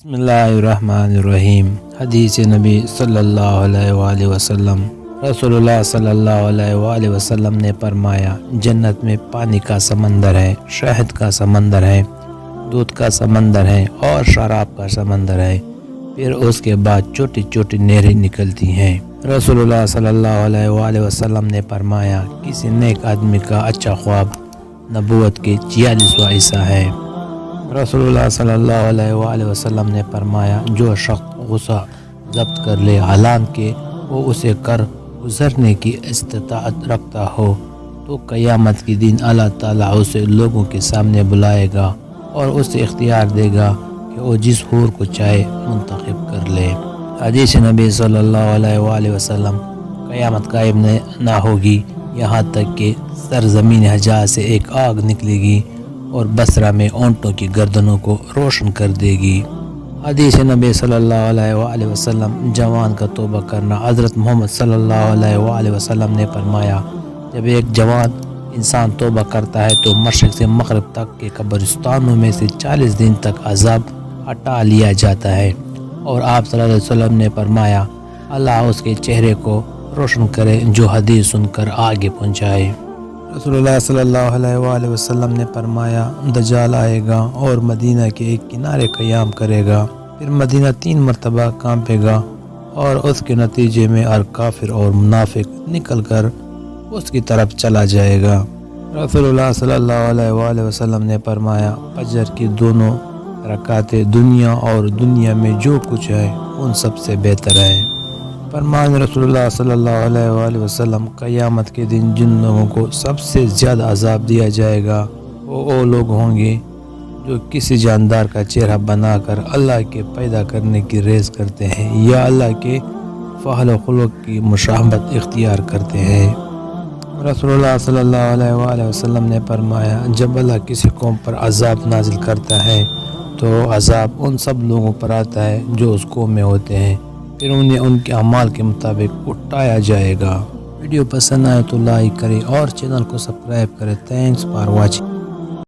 بسم اللہ الرحمن الرحیم۔ حدیث نبی صلی اللہ علیہ وآلہ وسلم۔ رسول اللہ صلی اللہ علیہ وآلہ وسلم نے فرمایا، جنت میں پانی کا سمندر ہے، شہد کا سمندر ہے، دودھ کا سمندر ہے اور شراب کا سمندر ہے، پھر اس کے بعد چھوٹی چھوٹی نہریں نکلتی ہیں۔ رسول اللہ صلی اللہ علیہ وآلہ وسلم نے فرمایا، کسی نیک آدمی کا اچھا خواب نبوت کے 46واں حصہ ہے۔ رسول اللہ صلی اللہ علیہ وآلہ وسلم نے فرمایا، جو شخص غصہ ضبط کر لے حالانکہ وہ اسے کر گزرنے کی استطاعت رکھتا ہو تو قیامت کے دن اللہ تعالیٰ اسے لوگوں کے سامنے بلائے گا اور اسے اختیار دے گا کہ وہ جس حور کو چاہے منتخب کر لے۔ حدیث نبی صلی اللہ علیہ وآلہ وسلم۔ قیامت قائم نہ ہوگی یہاں تک کہ سرزمین حجاز سے ایک آگ نکلے گی اور بصرہ میں اونٹوں کی گردنوں کو روشن کر دے گی۔ حدیث نبی صلی اللہ علیہ وآلہ وسلم۔ جوان کا توبہ کرنا۔ حضرت محمد صلی اللہ علیہ وآلہ وسلم نے فرمایا، جب ایک جوان انسان توبہ کرتا ہے تو مشرق سے مغرب تک کے قبرستانوں میں سے 40 دن تک عذاب ہٹا لیا جاتا ہے، اور آپ صلی اللہ علیہ وسلم نے فرمایا، اللہ اس کے چہرے کو روشن کرے جو حدیث سن کر آگے پہنچائے۔ رسول اللہ صلی اللہ علیہ وآلہ وسلم نے فرمایا، دجال آئے گا اور مدینہ کے ایک کنارے قیام کرے گا، پھر مدینہ 3 مرتبہ کانپے گا اور اس کے نتیجے میں ہر کافر اور منافق نکل کر اس کی طرف چلا جائے گا۔ رسول اللہ صلی اللہ علیہ وآلہ وسلم نے فرمایا، فجر کی دونوں رکعتیں دنیا اور دنیا میں جو کچھ ہے ان سب سے بہتر ہے۔ فرمان رسول اللہ صلی اللہ علیہ وآلہ وسلم، قیامت کے دن جن لوگوں کو سب سے زیادہ عذاب دیا جائے گا وہ لوگ ہوں گے جو کسی جاندار کا چہرہ بنا کر اللہ کے پیدا کرنے کی ریس کرتے ہیں یا اللہ کے فعل و خلق کی مشابہت اختیار کرتے ہیں۔ رسول اللہ صلی اللہ علیہ وآلہ وسلم نے فرمایا، جب اللہ کسی قوم پر عذاب نازل کرتا ہے تو عذاب ان سب لوگوں پر آتا ہے جو اس قوم میں ہوتے ہیں، پھر انہیں ان کے اعمال کے مطابق اٹھایا جائے گا۔ ویڈیو پسند آئے تو لائک کریں اور چینل کو سبسکرائب کریں۔ Thanks for watching.